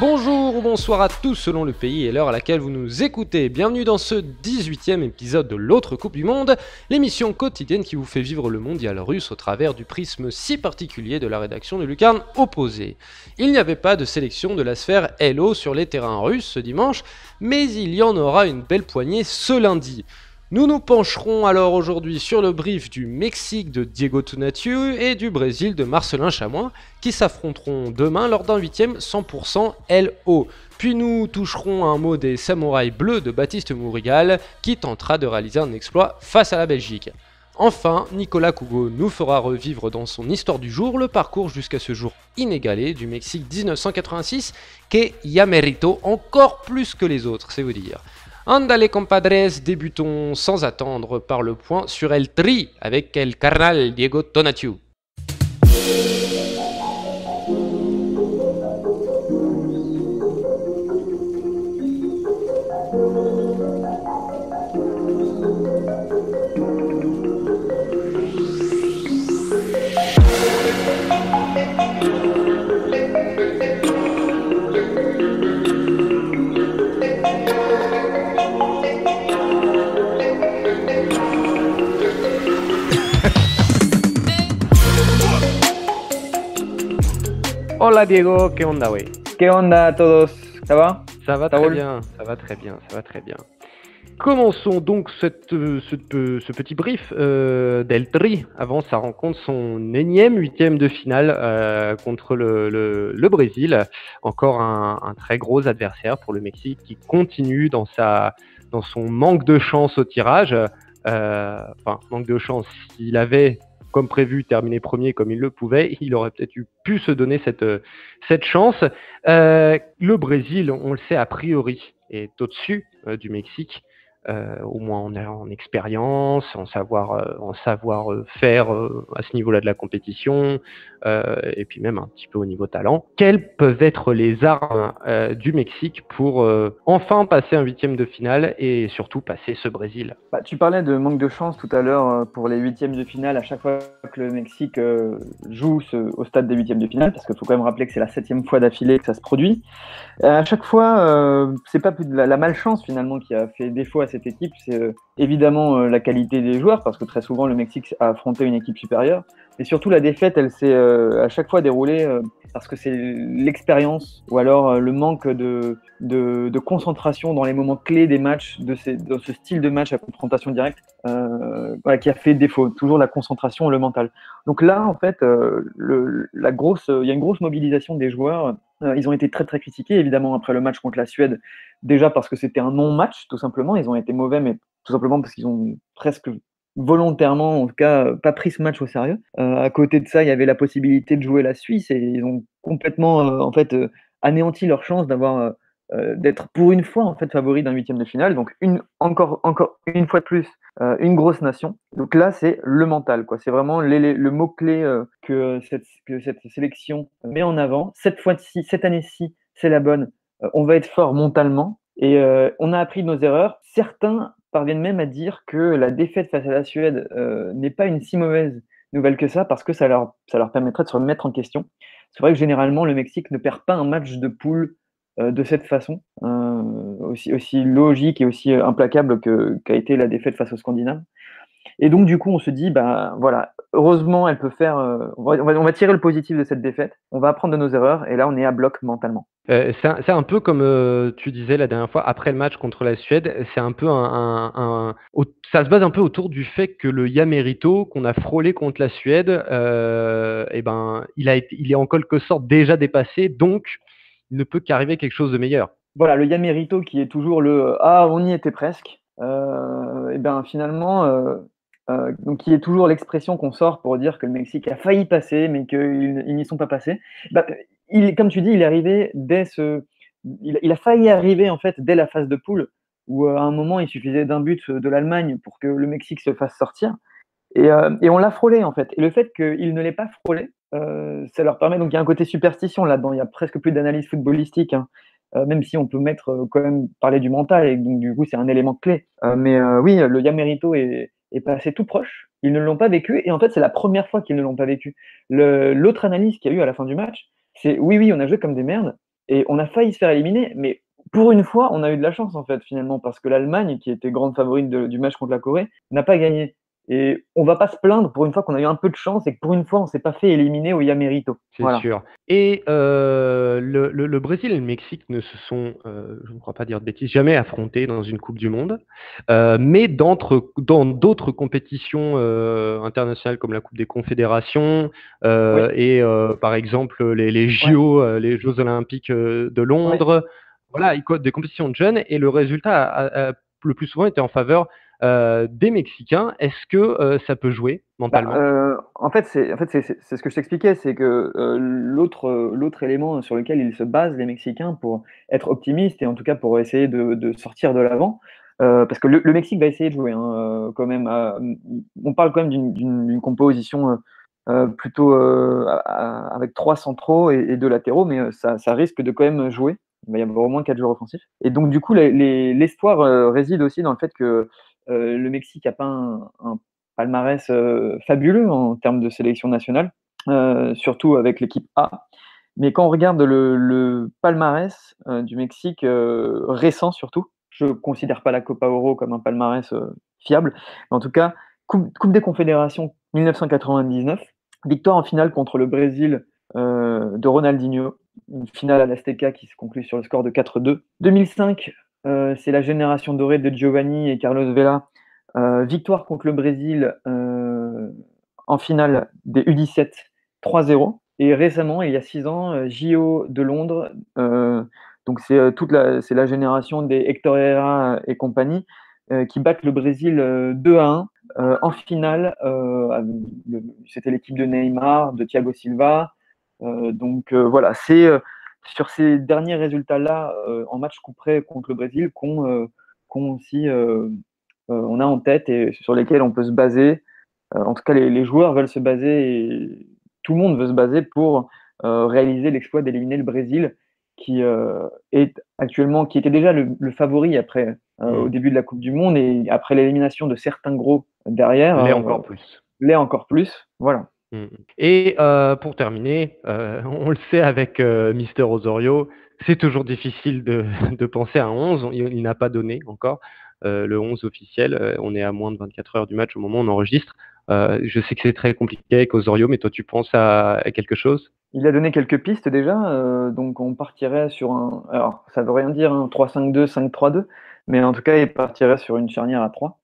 Bonjour ou bonsoir à tous selon le pays et l'heure à laquelle vous nous écoutez. Bienvenue dans ce 18e épisode de l'autre Coupe du Monde, l'émission quotidienne qui vous fait vivre le mondial russe au travers du prisme si particulier de la rédaction de Lucarne Opposée. Il n'y avait pas de sélection de la sphère Hello sur les terrains russes ce dimanche, mais il y en aura une belle poignée ce lundi. Nous nous pencherons alors aujourd'hui sur le brief du Mexique de Diego Tonatiuh et du Brésil de Marcelin Chamois qui s'affronteront demain lors d'un 8e 100% LO. Puis nous toucherons un mot des samouraïs bleus de Baptiste Mourigal qui tentera de réaliser un exploit face à la Belgique. Enfin, Nicolas Cougo nous fera revivre dans son histoire du jour le parcours jusqu'à ce jour inégalé du Mexique 1986 qu'est Yamerito encore plus que les autres, c'est vous dire. Andale compadres, débutons sans attendre par le point sur El Tri avec el carnal Diego Tonatiuh. Hola Diego, ¿qué onda, güey? ¿Qué onda a todos? Ça va? Ça va très bien, ça va très bien, ça va très bien. Commençons donc ce petit brief d'El Tri avant sa rencontre, son énième 8e de finale contre le Brésil. Encore un très gros adversaire pour le Mexique qui continue dans son manque de chance au tirage. Manque de chance, s'il avait comme prévu, terminé premier comme il le pouvait, il aurait peut-être pu se donner cette chance. Le Brésil, on le sait a priori, est au-dessus du Mexique, au moins en expérience, en savoir faire à ce niveau-là de la compétition, et puis même un petit peu au niveau talent. Quelles peuvent être les armes du Mexique pour enfin passer un 8e de finale et surtout passer ce Brésil? Tu parlais de manque de chance tout à l'heure pour les 8e de finale à chaque fois que le Mexique joue au stade des 8e de finale, parce qu'il faut quand même rappeler que c'est la 7e fois d'affilée que ça se produit. À chaque fois, c'est pas plus de la malchance finalement qui a fait défaut à cette équipe, c'est évidemment la qualité des joueurs, parce que très souvent le Mexique a affronté une équipe supérieure, et surtout la défaite, elle s'est à chaque fois déroulée parce que c'est l'expérience ou alors le manque de concentration dans les moments clés des matchs, de ce style de match à confrontation directe, qui a fait défaut, toujours la concentration et le mental. Donc là, en fait, il y a une grosse mobilisation des joueurs. Ils ont été très très critiqués, évidemment, après le match contre la Suède, déjà parce que c'était un non-match, tout simplement. Ils ont été mauvais, mais tout simplement parce qu'ils ont presque volontairement, en tout cas, pas pris ce match au sérieux. À côté de ça, il y avait la possibilité de jouer la Suisse et ils ont complètement, anéanti leur chance d'être pour une fois en fait favori d'un 8e de finale. Donc encore une fois de plus, une grosse nation. Donc là, c'est le mental, quoi. C'est vraiment le mot-clé que cette sélection met en avant. Cette année-ci, c'est la bonne. On va être fort mentalement et on a appris de nos erreurs. Certains parviennent même à dire que la défaite face à la Suède n'est pas une si mauvaise nouvelle que ça, parce que ça leur permettrait de se remettre en question. C'est vrai que généralement, le Mexique ne perd pas un match de poule de cette façon, aussi logique et aussi implacable qu'a été la défaite face aux Scandinaves. Et donc, du coup, on se dit, voilà, heureusement, elle peut faire. On va tirer le positif de cette défaite, on va apprendre de nos erreurs, et là, on est à bloc mentalement. C'est un peu comme tu disais la dernière fois, après le match contre la Suède, c'est un peu ça se base un peu autour du fait que le Yamerito qu'on a frôlé contre la Suède, il est en quelque sorte déjà dépassé, donc il ne peut qu'arriver quelque chose de meilleur. Voilà, le Yamerito qui est toujours on y était presque. Finalement, donc qui est toujours l'expression qu'on sort pour dire que le Mexique a failli passer, mais qu'ils n'y sont pas passés. Comme tu dis, il est arrivé il a failli arriver en fait dès la phase de poule, où à un moment il suffisait d'un but de l'Allemagne pour que le Mexique se fasse sortir. Et on l'a frôlé en fait. Et le fait qu'il ne l'ait pas frôlé, ça leur permet, donc il y a un côté superstition là-dedans, il y a presque plus d'analyse footballistique, hein. Même si on peut quand même parler du mental, et donc du coup c'est un élément clé. Oui, le Yamerito est passé tout proche, ils ne l'ont pas vécu, et en fait c'est la première fois qu'ils ne l'ont pas vécu. L'autre analyse qu'il y a eu à la fin du match, c'est oui, on a joué comme des merdes, Et on a failli se faire éliminer, mais pour une fois, on a eu de la chance en fait finalement, parce que l'Allemagne, qui était grande favorite du match contre la Corée, n'a pas gagné. Et on va pas se plaindre pour une fois qu'on a eu un peu de chance et que pour une fois on s'est pas fait éliminer au Yamerito. C'est Voilà. sûr. Et le Brésil et le Mexique ne se sont, je ne crois pas dire de bêtises, jamais affrontés dans une Coupe du Monde. Mais dans d'autres compétitions internationales comme la Coupe des Confédérations Oui, par exemple les ouais, JO, les Jeux Olympiques de ouais. Londres. Voilà, des compétitions de jeunes. Et le résultat le plus souvent été en faveur des Mexicains. Est-ce que ça peut jouer Bah, mentalement? c'est ce que je t'expliquais, c'est que l'autre élément sur lequel ils se basent, les Mexicains, pour être optimistes et en tout cas pour essayer de sortir de l'avant, parce que le Mexique va essayer de jouer hein, quand même. On parle quand même d'une composition plutôt avec trois centraux et deux latéraux, mais ça risque de quand même jouer. Il va y avoir au moins quatre joueurs offensifs. Et donc du coup, l'espoir réside aussi dans le fait que le Mexique n'a pas un palmarès fabuleux en termes de sélection nationale, surtout avec l'équipe A. Mais quand on regarde le palmarès du Mexique récent surtout, je ne considère pas la Copa Oro comme un palmarès fiable, mais en tout cas, Coupe des Confédérations 1999, victoire en finale contre le Brésil de Ronaldinho, une finale à l'Azteca qui se conclut sur le score de 4-2. 2005, c'est la génération dorée de Giovanni et Carlos Vela, victoire contre le Brésil en finale des U17 3-0. Et récemment, il y a 6 ans, JO de Londres. Donc c'est la génération des Hector Herrera et compagnie qui battent le Brésil 2-1 en finale. C'était l'équipe de Neymar, de Thiago Silva. Voilà, c'est sur ces derniers résultats-là en match coup près contre le Brésil qu'on aussi on a en tête et sur lesquels on peut se baser. En tout cas, les joueurs veulent se baser et tout le monde veut se baser pour réaliser l'exploit d'éliminer le Brésil, qui qui était déjà le favori après au Hmm. début de la Coupe du Monde et après l'élimination de certains gros derrière, L'est encore plus. l'est encore plus. Voilà. Mm. Et pour terminer, on le sait avec Mister Osorio, c'est toujours difficile de penser à un 11. Il n'a pas donné encore le 11 officiel. On est à moins de 24 heures du match au moment où on enregistre. Je sais que c'est très compliqué avec Osorio, mais toi, tu penses à quelque chose? Il a donné quelques pistes déjà, donc on partirait sur un. Alors, ça veut rien dire, hein, 3-5-2, 5-3-2, mais en tout cas, il partirait sur une charnière à 3.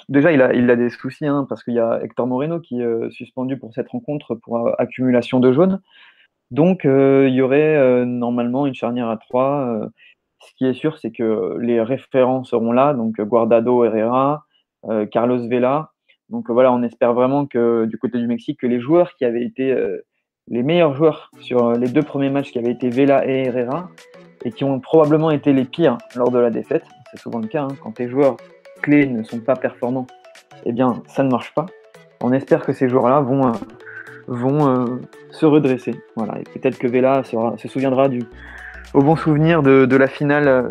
Déjà, il a des soucis, hein, parce qu'il y a Hector Moreno qui est suspendu pour cette rencontre pour accumulation de jaunes. Donc, il y aurait normalement une charnière à 3. Ce qui est sûr, c'est que les référents seront là, donc Guardado, Herrera, Carlos Vela. Donc voilà, on espère vraiment que du côté du Mexique, que les joueurs qui avaient été les meilleurs joueurs sur les deux premiers matchs, qui avaient été Vela et Herrera, et qui ont probablement été les pires lors de la défaite, c'est souvent le cas, hein, quand tes joueurs clés ne sont pas performants, eh bien ça ne marche pas. On espère que ces joueurs-là vont se redresser. Voilà. Et peut-être que Vela se souviendra au bon souvenir de la finale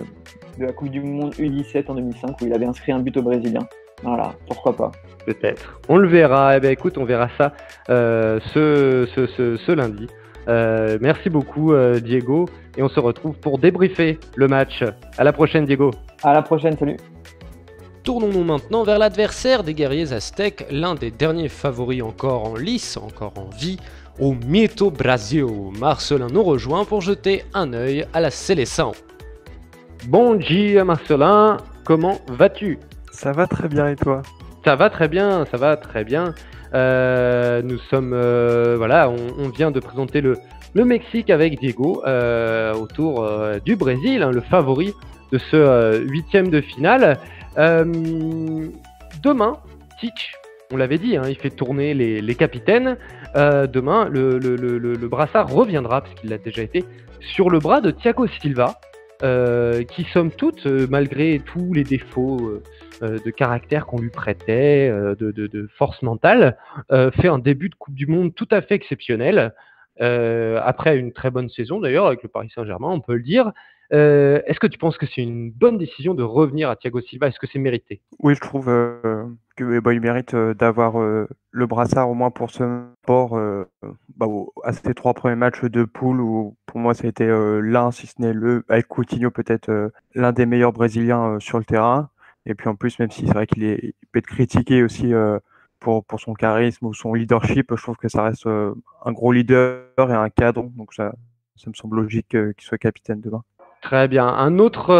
de la Coupe du Monde U17 en 2005 où il avait inscrit un but au Brésilien. Voilà, pourquoi pas. Peut-être. On le verra. Eh bien, écoute, on verra ça ce lundi. Merci beaucoup, Diego. Et on se retrouve pour débriefer le match. À la prochaine, Diego. À la prochaine, salut. Tournons-nous maintenant vers l'adversaire des guerriers aztèques, l'un des derniers favoris encore en lice, encore en vie, au Mito Brasil. Marcelin nous rejoint pour jeter un œil à la sélection. Bon dia Marcelin, comment vas-tu? Ça va très bien et toi? Ça va très bien, ça va très bien. Nous sommes, voilà, on vient de présenter le Mexique avec Diego autour du Brésil, hein, le favori de ce huitième de finale. Demain, Tite, on l'avait dit, hein, il fait tourner les capitaines. Demain, le brassard reviendra, parce qu'il l'a déjà été, sur le bras de Thiago Silva, qui somme toute, malgré tous les défauts de caractère qu'on lui prêtait, de force mentale, fait un début de Coupe du Monde tout à fait exceptionnel. Après une très bonne saison d'ailleurs avec le Paris Saint-Germain, on peut le dire. Est-ce que tu penses que c'est une bonne décision de revenir à Thiago Silva? Est-ce que c'est mérité? Oui, je trouve que il mérite d'avoir le brassard au moins pour ce sport à ces 3 premiers matchs de poule où pour moi, ça a été l'un, si ce n'est avec Coutinho, peut-être l'un des meilleurs Brésiliens sur le terrain. Et puis en plus, même si c'est vrai il peut être critiqué aussi pour son charisme ou son leadership, je trouve que ça reste un gros leader et un cadre. Donc ça me semble logique qu'il soit capitaine demain. Très bien. Un autre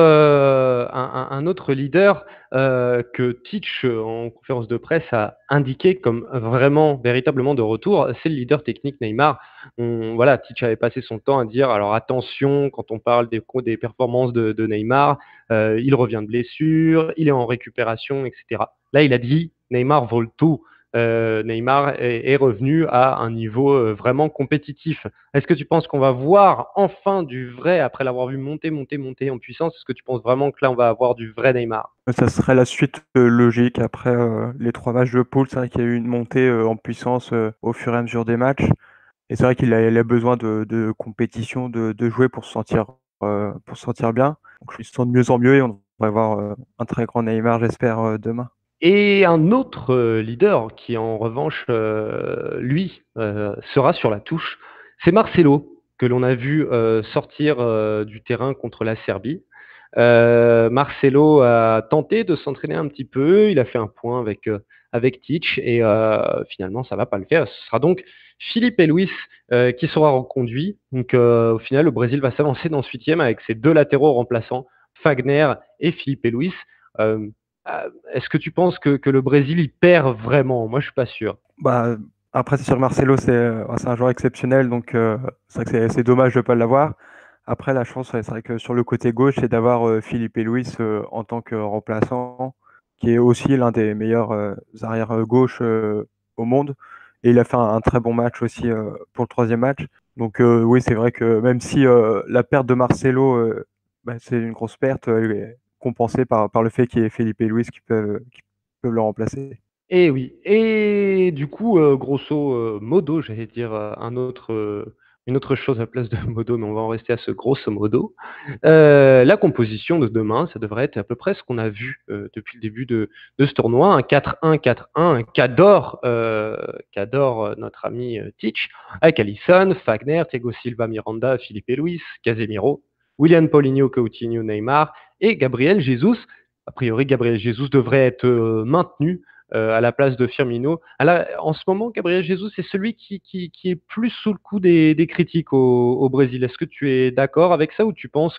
leader que Titch, en conférence de presse, a indiqué comme vraiment, véritablement de retour, c'est le leader technique Neymar. Voilà, Titch avait passé son temps à dire, alors attention, quand on parle des performances de Neymar, il revient de blessure, il est en récupération, etc. Là, il a dit, Neymar vaut le tout. Neymar est revenu à un niveau vraiment compétitif. Est-ce que tu penses qu'on va voir enfin du vrai, après l'avoir vu monter en puissance? Est-ce que tu penses vraiment que là, on va avoir du vrai Neymar? Ça serait la suite logique après les 3 matchs de poule. C'est vrai qu'il y a eu une montée en puissance au fur et à mesure des matchs. Et c'est vrai qu'il a besoin de compétition, de jouer pour se sentir bien. Donc il se sent de mieux en mieux et on va avoir un très grand Neymar, j'espère, demain. Et un autre leader qui, en revanche, lui, sera sur la touche, c'est Marcelo, que l'on a vu sortir du terrain contre la Serbie. Marcelo a tenté de s'entraîner un petit peu, il a fait un point avec Titch et finalement ça va pas le faire. Ce sera donc Filipe Luis qui sera reconduit. Donc au final, le Brésil va s'avancer dans ce 8e avec ses 2 latéraux remplaçants, Fagner et Filipe Luis. Est-ce que tu penses que le Brésil il perd vraiment? Moi, je suis pas sûr. Bah, après, c'est sûr, Marcelo, c'est un joueur exceptionnel, donc c'est vrai que c'est dommage de ne pas l'avoir. Après, la chance, c'est vrai que sur le côté gauche, c'est d'avoir Filipe Luis en tant que remplaçant, qui est aussi l'un des meilleurs arrières gauche au monde. Et il a fait un très bon match aussi pour le 3e match. Donc oui, c'est vrai que même si la perte de Marcelo, c'est une grosse perte, elle est compensée par le fait qu'il y ait Filipe Luis qui peut le remplacer. Et oui. Et du coup, grosso modo, j'allais dire une autre chose à la place de modo, mais on va en rester à ce grosso modo. La composition de demain, ça devrait être à peu près ce qu'on a vu depuis le début de ce tournoi, un 4-1, 4-1, qu'adore notre ami Titch, avec Alisson, Fagner, Thiago Silva, Miranda, Filipe Luis, Casemiro, William Paulinho, Coutinho, Neymar et Gabriel Jesus. A priori, Gabriel Jesus devrait être maintenu à la place de Firmino. En ce moment, Gabriel Jesus est celui qui est plus sous le coup des critiques au Brésil. Est-ce que tu es d'accord avec ça ou tu penses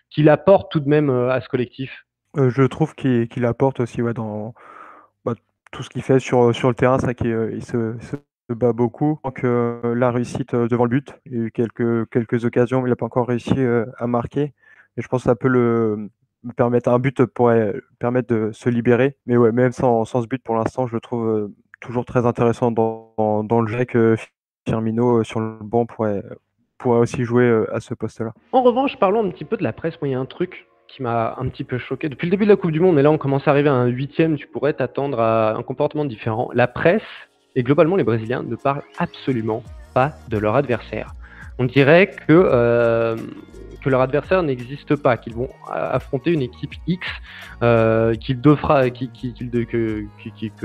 qu'il apporte tout de même à ce collectif? Je trouve qu'il apporte aussi dans tout ce qu'il fait sur le terrain. C'est vrai qu'il se bat beaucoup. Donc la réussite devant le but. Il y a eu quelques occasions, mais il n'a pas encore réussi à marquer. Et je pense que ça peut me permettre, un but pourrait permettre de se libérer. Mais ouais, même sans ce but pour l'instant, je le trouve toujours très intéressant dans le jeu, que Firmino sur le banc pourrait aussi jouer à ce poste-là. En revanche, parlons un petit peu de la presse. Moi, il y a un truc qui m'a un petit peu choqué. Depuis le début de la Coupe du Monde, et là on commence à arriver à un 8e, tu pourrais t'attendre à un comportement différent. La presse, et globalement les Brésiliens, ne parlent absolument pas de leur adversaire. On dirait que leur adversaire n'existe pas, qu'ils vont affronter une équipe X que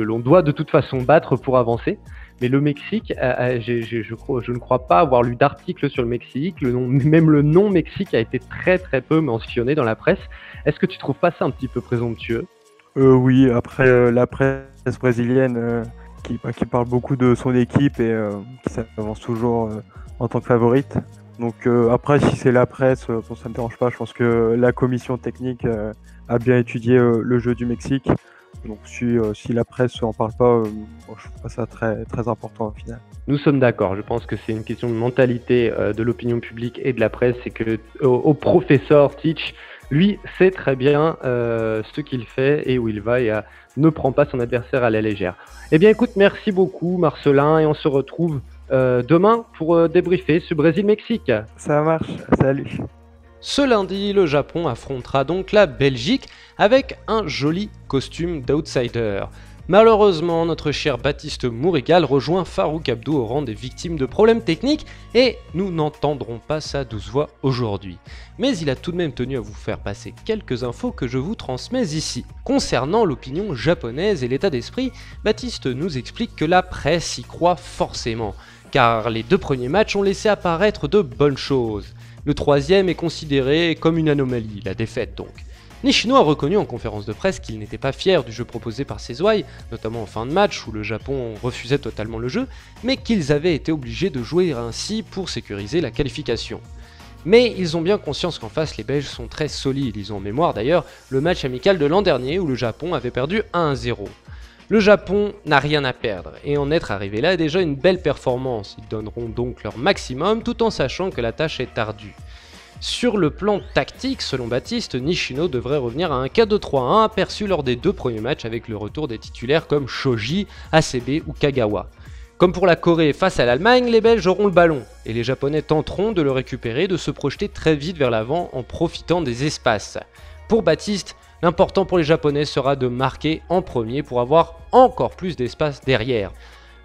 l'on doit de toute façon battre pour avancer. Mais le Mexique, je ne crois pas avoir lu d'article sur le Mexique. Même le nom Mexique a été très très peu mentionné dans la presse. Est-ce que tu trouves pas ça un petit peu présomptueux? Oui, après la presse brésilienne qui parle beaucoup de son équipe et qui s'avance toujours en tant que favorite. Donc après, si c'est la presse, bon, ça ne me dérange pas. Je pense que la commission technique a bien étudié le jeu du Mexique. Donc si la presse n'en parle pas, je trouve pas ça très, très important au final. Nous sommes d'accord. Je pense que c'est une question de mentalité de l'opinion publique et de la presse. C'est que au professeur Titch, lui, sait très bien ce qu'il fait et où il va et ne prend pas son adversaire à la légère. Eh bien, écoute, merci beaucoup, Marcelin, et on se retrouve demain pour débriefer ce Brésil-Mexique. Ça marche, salut. Ce lundi, le Japon affrontera donc la Belgique avec un joli costume d'outsider. Malheureusement, notre cher Baptiste Mourigal rejoint Farouk Abdou au rang des victimes de problèmes techniques et nous n'entendrons pas sa douce voix aujourd'hui. Mais il a tout de même tenu à vous faire passer quelques infos que je vous transmets ici. Concernant l'opinion japonaise et l'état d'esprit, Baptiste nous explique que la presse y croit forcément, car les 2 premiers matchs ont laissé apparaître de bonnes choses. Le 3e est considéré comme une anomalie, la défaite donc. Nishino a reconnu en conférence de presse qu'il n'était pas fier du jeu proposé par Sezouai, notamment en fin de match où le Japon refusait totalement le jeu, mais qu'ils avaient été obligés de jouer ainsi pour sécuriser la qualification. Mais ils ont bien conscience qu'en face les Belges sont très solides, ils ont en mémoire d'ailleurs le match amical de l'an dernier où le Japon avait perdu 1-0. Le Japon n'a rien à perdre, et en être arrivé là est déjà une belle performance, ils donneront donc leur maximum tout en sachant que la tâche est ardue. Sur le plan tactique, selon Baptiste, Nishino devrait revenir à un 4-2-3-1 aperçu lors des 2 premiers matchs avec le retour des titulaires comme Shoji, ACB ou Kagawa. Comme pour la Corée face à l'Allemagne, les Belges auront le ballon, et les Japonais tenteront de le récupérer et de se projeter très vite vers l'avant en profitant des espaces. Pour Baptiste, l'important pour les Japonais sera de marquer en premier pour avoir encore plus d'espace derrière.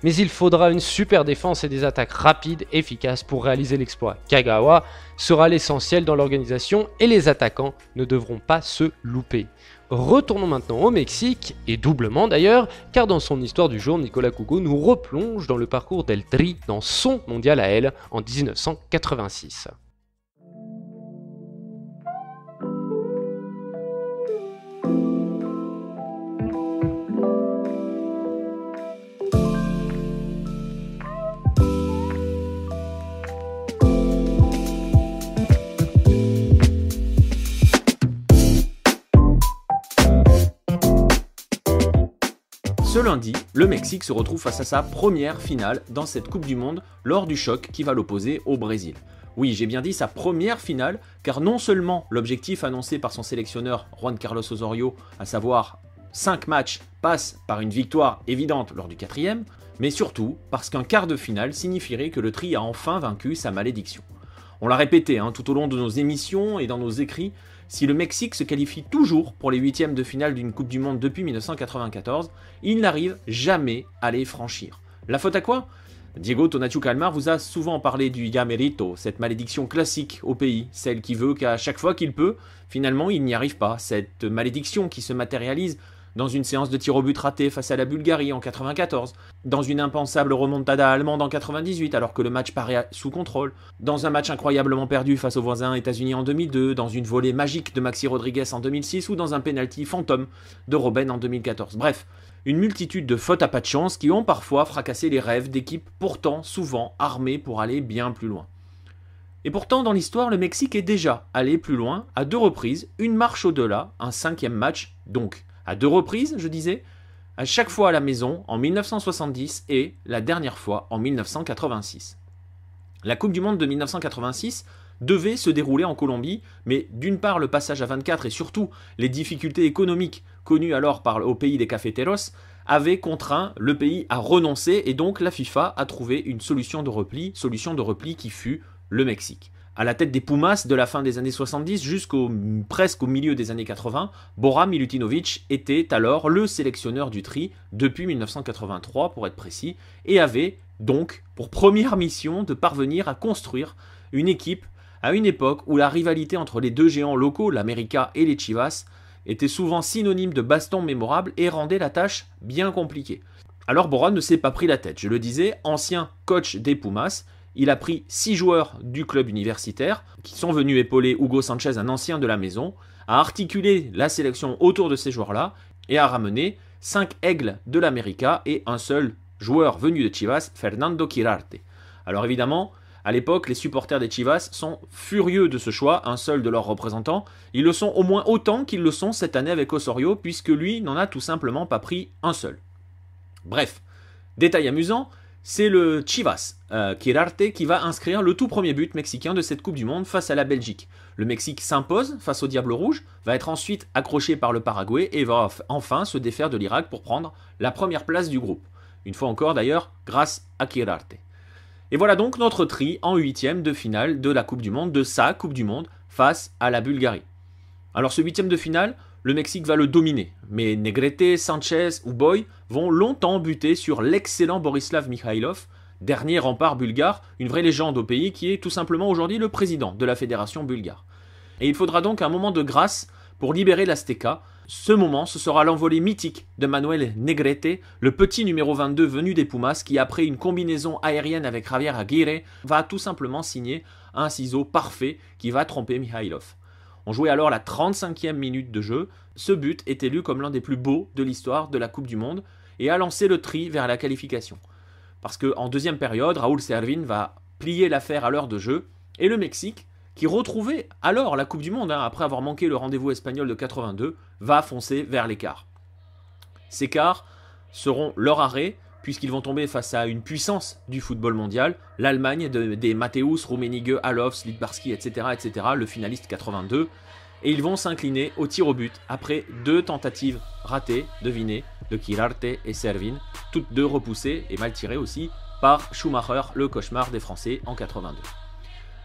Mais il faudra une super défense et des attaques rapides, efficaces pour réaliser l'exploit. Kagawa sera l'essentiel dans l'organisation et les attaquants ne devront pas se louper. Retournons maintenant au Mexique, et doublement d'ailleurs, car dans son histoire du jour, Nicolas Cougo nous replonge dans le parcours d'El Tri dans son mondial à elle en 1986. Ce lundi, le Mexique se retrouve face à sa première finale dans cette Coupe du Monde lors du choc qui va l'opposer au Brésil. Oui, j'ai bien dit sa première finale, car non seulement l'objectif annoncé par son sélectionneur Juan Carlos Osorio, à savoir 5 matchs, passe par une victoire évidente lors du 4e, mais surtout parce qu'un quart de finale signifierait que le Tri a enfin vaincu sa malédiction. On l'a répété tout au long de nos émissions et dans nos écrits, si le Mexique se qualifie toujours pour les 8e de finale d'une Coupe du Monde depuis 1994, il n'arrive jamais à les franchir. La faute à quoi ? Diego Tonatiuh Calmar vous a souvent parlé du Ya Merito, cette malédiction classique au pays, celle qui veut qu'à chaque fois qu'il peut, finalement il n'y arrive pas, cette malédiction qui se matérialise dans une séance de tir au but raté face à la Bulgarie en 94, dans une impensable remontada allemande en 98 alors que le match paraît sous contrôle, dans un match incroyablement perdu face aux voisins États-Unis en 2002, dans une volée magique de Maxi Rodriguez en 2006 ou dans un penalty fantôme de Robben en 2014. Bref, une multitude de fautes à pas de chance qui ont parfois fracassé les rêves d'équipes pourtant souvent armées pour aller bien plus loin. Et pourtant, dans l'histoire, le Mexique est déjà allé plus loin, à 2 reprises, une marche au-delà, un 5e match donc. À 2 reprises, je disais, à chaque fois à la maison, en 1970 et la dernière fois en 1986. La Coupe du Monde de 1986 devait se dérouler en Colombie, mais d'une part le passage à 24 et surtout les difficultés économiques connues alors au pays des cafeteros avaient contraint le pays à renoncer et donc la FIFA a trouvé une solution de repli qui fut le Mexique. À la tête des Pumas de la fin des années 70 presque au milieu des années 80, Bora Milutinovic était alors le sélectionneur du Tri depuis 1983 pour être précis, et avait donc pour première mission de parvenir à construire une équipe à une époque où la rivalité entre les 2 géants locaux, l'América et les Chivas, était souvent synonyme de baston mémorable et rendait la tâche bien compliquée. Alors Bora ne s'est pas pris la tête, je le disais, ancien coach des Pumas. Il a pris 6 joueurs du club universitaire qui sont venus épauler Hugo Sanchez, un ancien de la maison, a articulé la sélection autour de ces joueurs-là et a ramené 5 aigles de l'América et un seul joueur venu de Chivas, Fernando Quirarte. Alors évidemment, à l'époque, les supporters des Chivas sont furieux de ce choix, un seul de leurs représentants. Ils le sont au moins autant qu'ils le sont cette année avec Osorio, puisque lui n'en a tout simplement pas pris un seul. Bref, détail amusant, c'est le Chivas, Quirarte, qui va inscrire le tout premier but mexicain de cette Coupe du Monde face à la Belgique. Le Mexique s'impose face au Diable Rouge, va être ensuite accroché par le Paraguay et va enfin se défaire de l'Irak pour prendre la première place du groupe. Une fois encore d'ailleurs, grâce à Quirarte. Et voilà donc notre Tri en 8e de finale de la Coupe du Monde, de sa Coupe du Monde, face à la Bulgarie. Alors ce 8e de finale, le Mexique va le dominer, mais Negrete, Sanchez ou Boy vont longtemps buter sur l'excellent Borislav Mikhailov, dernier rempart bulgare, une vraie légende au pays qui est tout simplement aujourd'hui le président de la fédération bulgare. Et il faudra donc un moment de grâce pour libérer l'Azteca, ce moment, ce sera l'envolée mythique de Manuel Negrete, le petit numéro 22 venu des Pumas, qui après une combinaison aérienne avec Javier Aguirre, va tout simplement signer un ciseau parfait qui va tromper Mikhailov. On jouait alors la 35e minute de jeu. Ce but est élu comme l'un des plus beaux de l'histoire de la Coupe du Monde et a lancé le tri vers la qualification. Parce qu'en deuxième période, Raúl Servin va plier l'affaire à l'heure de jeu et le Mexique, qui retrouvait alors la Coupe du Monde, après avoir manqué le rendez-vous espagnol de 82, va foncer vers l'écart. Ces quarts seront leur arrêt, puisqu'ils vont tomber face à une puissance du football mondial, l'Allemagne des Matthäus, Rummenigge, Alofs, Littbarski, etc., le finaliste 82, et ils vont s'incliner au tir au but, après 2 tentatives ratées, devinez, de Quirarte et Servin, toutes 2 repoussées, et mal tirées aussi, par Schumacher, le cauchemar des Français, en 82.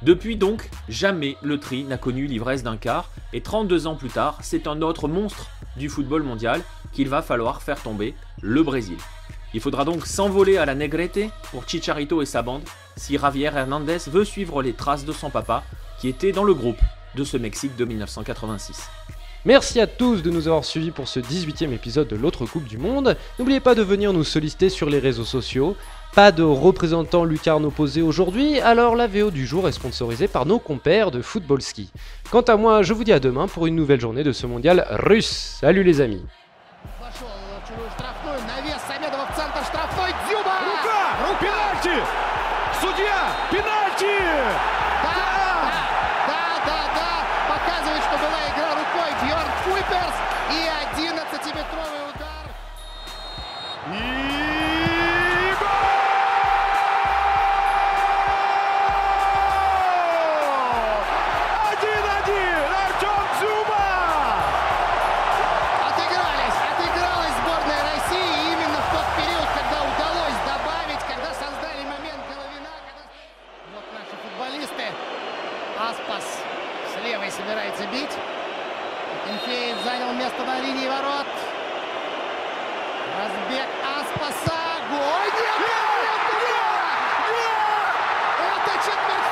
Depuis donc, jamais le Tri n'a connu l'ivresse d'un quart, et 32 ans plus tard, c'est un autre monstre du football mondial qu'il va falloir faire tomber, le Brésil. Il faudra donc s'envoler à la Negrete pour Chicharito et sa bande, si Javier Hernandez veut suivre les traces de son papa, qui était dans le groupe de ce Mexique de 1986. Merci à tous de nous avoir suivis pour ce 18e épisode de l'autre Coupe du Monde. N'oubliez pas de venir nous solliciter sur les réseaux sociaux. Pas de représentant lucarne opposé aujourd'hui, alors la VO du jour est sponsorisée par nos compères de Football Ski. Quant à moi, je vous dis à demain pour une nouvelle journée de ce mondial russe. Salut les amis. Аспас с левой собирается бить. Тимофеев занял место на линии ворот. Разбег Аспаса. Гол! Нет! Это четверть!